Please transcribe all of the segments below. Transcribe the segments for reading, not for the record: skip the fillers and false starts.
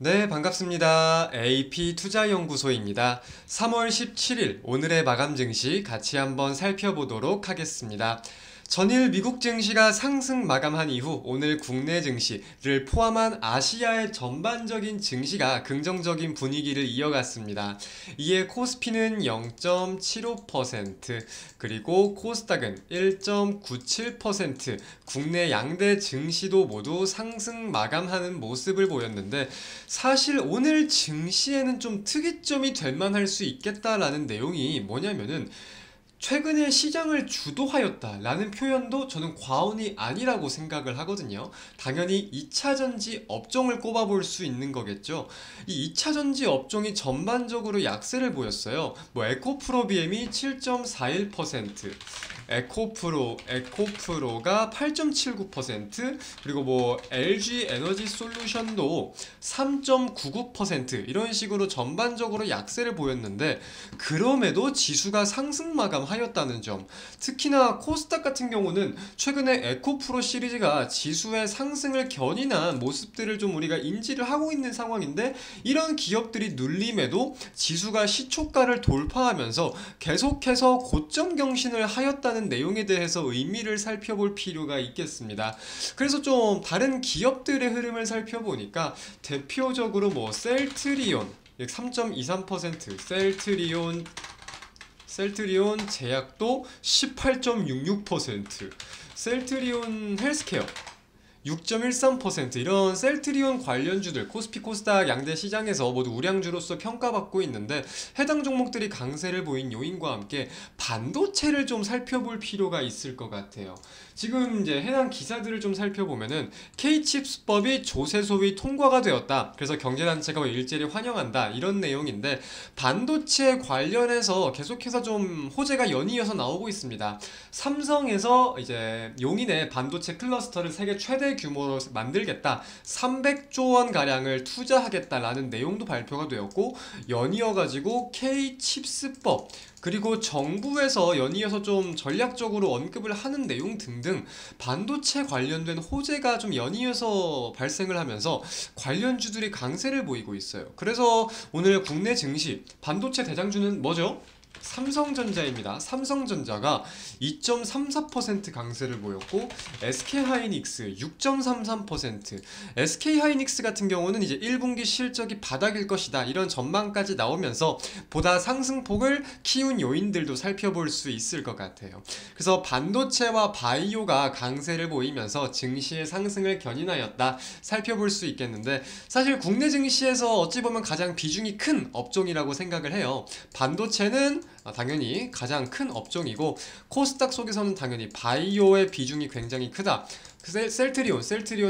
네, 반갑습니다. AP투자연구소입니다. 3월 17일 오늘의 마감 증시 같이 한번 살펴보도록 하겠습니다. 전일 미국 증시가 상승 마감한 이후 오늘 국내 증시를 포함한 아시아의 전반적인 증시가 긍정적인 분위기를 이어갔습니다. 이에 코스피는 0.75%, 그리고 코스닥은 1.97%, 국내 양대 증시도 모두 상승 마감하는 모습을 보였는데, 사실 오늘 증시에는 좀 특이점이 될 만할 수 있겠다라는 내용이 뭐냐면은, 최근에 시장을 주도하였다라는 표현도 저는 과언이 아니라고 생각을 하거든요. 당연히 2차전지 업종을 꼽아볼 수 있는 거겠죠. 이 2차전지 업종이 전반적으로 약세를 보였어요. 에코프로비엠이 7.41%, 에코프로가 8.79%, 그리고 LG 에너지 솔루션도 3.99% 이런 식으로 전반적으로 약세를 보였는데, 그럼에도 지수가 상승 마감하였다는 점, 특히나 코스닥 같은 경우는 최근에 에코프로 시리즈가 지수의 상승을 견인한 모습들을 좀 우리가 인지를 하고 있는 상황인데, 이런 기업들이 눌림에도 지수가 시초가를 돌파하면서 계속해서 고점 경신을 하였다는 내용에 대해서 의미를 살펴볼 필요가 있겠습니다. 그래서 좀 다른 기업들의 흐름을 살펴보니까 대표적으로 셀트리온 3.23%, 셀트리온 제약도 18.66%, 셀트리온 헬스케어 6.13%, 이런 셀트리온 관련주들 코스피 코스닥 양대 시장에서 모두 우량주로서 평가받고 있는데, 해당 종목들이 강세를 보인 요인과 함께 반도체를 좀 살펴볼 필요가 있을 것 같아요. 지금 이제 해당 기사들을 좀 살펴보면은 K칩스법이 조세 소위 통과가 되었다, 그래서 경제단체가 일제히 환영한다, 이런 내용인데, 반도체 관련해서 계속해서 좀 호재가 연이어서 나오고 있습니다. 삼성에서 이제 용인의 반도체 클러스터를 세계 최대 규모로 만들겠다, 300조 원 가량을 투자하겠다라는 내용도 발표가 되었고, 연이어가지고 K칩스법, 그리고 정부에서 연이어서 좀 전략적으로 언급을 하는 내용 등등 반도체 관련된 호재가 좀 연이어서 발생을 하면서 관련주들이 강세를 보이고 있어요. 그래서 오늘 국내 증시 반도체 대장주는 뭐죠? 삼성전자입니다. 삼성전자가 2.34% 강세를 보였고, SK하이닉스 6.33%, SK하이닉스 같은 경우는 이제 1분기 실적이 바닥일 것이다, 이런 전망까지 나오면서 보다 상승폭을 키운 요인들도 살펴볼 수 있을 것 같아요. 그래서 반도체와 바이오가 강세를 보이면서 증시의 상승을 견인하였다, 살펴볼 수 있겠는데, 사실 국내 증시에서 어찌 보면 가장 비중이 큰 업종이라고 생각을 해요. 반도체는 당연히 가장 큰 업종이고, 코스닥 속에서는 당연히 바이오의 비중이 굉장히 크다. 셀트리온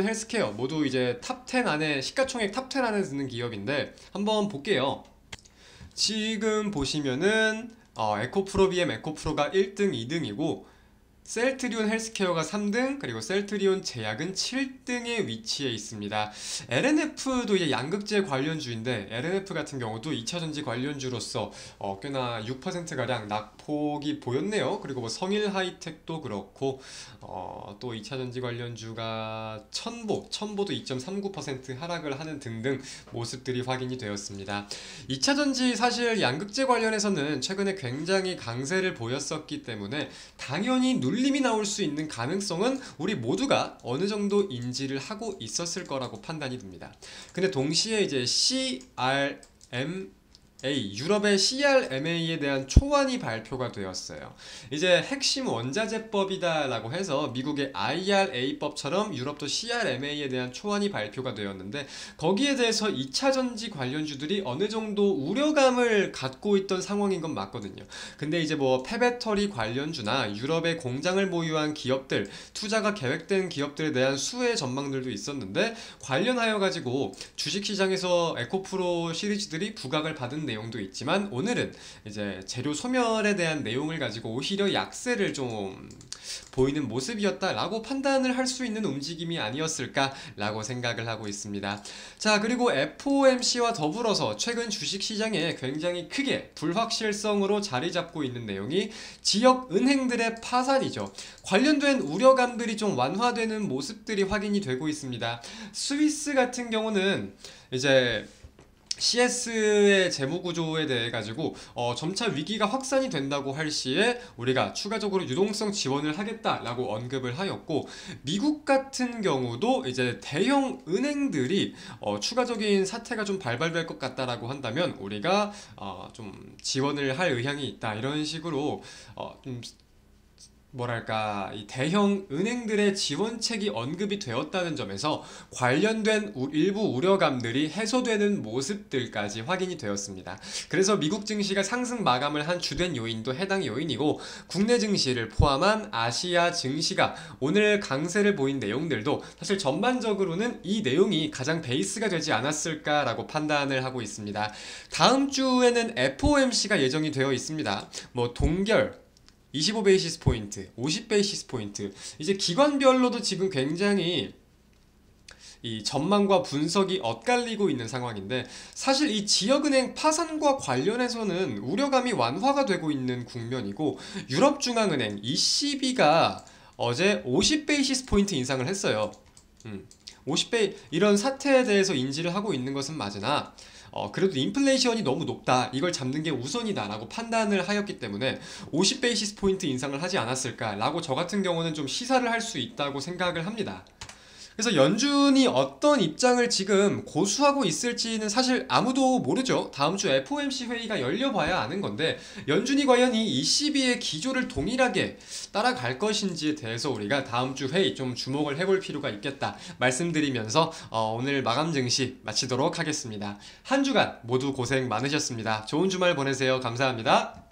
헬스케어 모두 이제 탑10 안에, 시가총액 탑10 안에 드는 기업인데, 한번 볼게요. 지금 보시면은 에코프로가 1등, 2등이고, 셀트리온 헬스케어가 3등, 그리고 셀트리온 제약은 7등에 위치해 있습니다. LNF도 이제 양극재 관련주인데, LNF 같은 경우도 2차전지 관련주로서 꽤나 6%가량 낙폭이 보였네요. 그리고 성일 하이텍도 그렇고, 또 2차전지 관련주가 첨보도 2.39% 하락을 하는 등등 모습들이 확인이 되었습니다. 2차전지 사실 양극재 관련해서는 최근에 굉장히 강세를 보였었기 때문에 당연히 눌림이 나올 수 있는 가능성은 우리 모두가 어느 정도 인지를 하고 있었을 거라고 판단이 됩니다. 근데 동시에 이제 유럽의 CRMA에 대한 초안이 발표가 되었어요. 이제 핵심 원자재법이다 라고 해서 미국의 IRA법처럼 유럽도 CRMA에 대한 초안이 발표가 되었는데, 거기에 대해서 2차전지 관련주들이 어느 정도 우려감을 갖고 있던 상황인 건 맞거든요. 근데 이제 폐배터리 관련주나 유럽의 공장을 보유한 기업들, 투자가 계획된 기업들에 대한 수혜 전망들도 있었는데, 관련하여 가지고 주식시장에서 에코프로 시리즈들이 부각을 받은 내용도 있지만 오늘은 이제 재료 소멸에 대한 내용을 가지고 오히려 약세를 좀 보이는 모습이었다라고 판단을 할 수 있는 움직임이 아니었을까라고 생각을 하고 있습니다. 자, 그리고 FOMC와 더불어서 최근 주식시장에 굉장히 크게 불확실성으로 자리 잡고 있는 내용이 지역 은행들의 파산이죠. 관련된 우려감들이 좀 완화되는 모습들이 확인이 되고 있습니다. 스위스 같은 경우는 이제 CS의 재무구조에 대해 가지고 점차 위기가 확산이 된다고 할 시에 우리가 추가적으로 유동성 지원을 하겠다라고 언급을 하였고, 미국 같은 경우도 이제 대형 은행들이 추가적인 사태가 좀 발발될 것 같다라고 한다면 우리가 좀 지원을 할 의향이 있다, 이런 식으로 좀 뭐랄까, 이 대형 은행들의 지원책이 언급이 되었다는 점에서 관련된 일부 우려감들이 해소되는 모습들까지 확인이 되었습니다. 그래서 미국 증시가 상승 마감을 한 주된 요인도 해당 요인이고, 국내 증시를 포함한 아시아 증시가 오늘 강세를 보인 내용들도 사실 전반적으로는 이 내용이 가장 베이스가 되지 않았을까라고 판단을 하고 있습니다. 다음 주에는 FOMC가 예정이 되어 있습니다. 뭐 동결 25베이시스 포인트, 50베이시스 포인트, 이제 기관별로도 지금 굉장히 이 전망과 분석이 엇갈리고 있는 상황인데, 사실 이 지역은행 파산과 관련해서는 우려감이 완화가 되고 있는 국면이고, 유럽중앙은행 ECB가 어제 50베이시스 포인트 인상을 했어요. 50배 이런 사태에 대해서 인지를 하고 있는 것은 맞으나 그래도 인플레이션이 너무 높다, 이걸 잡는 게 우선이다 라고 판단을 하였기 때문에 50베이시스 포인트 인상을 하지 않았을까 라고 저 같은 경우는 좀 시사를 할 수 있다고 생각을 합니다. 그래서 연준이 어떤 입장을 지금 고수하고 있을지는 사실 아무도 모르죠. 다음 주 FOMC 회의가 열려봐야 아는 건데, 연준이 과연 이 ECB의 기조를 동일하게 따라갈 것인지에 대해서 우리가 다음 주 회의 좀 주목을 해볼 필요가 있겠다 말씀드리면서 오늘 마감 증시 마치도록 하겠습니다. 한 주간 모두 고생 많으셨습니다. 좋은 주말 보내세요. 감사합니다.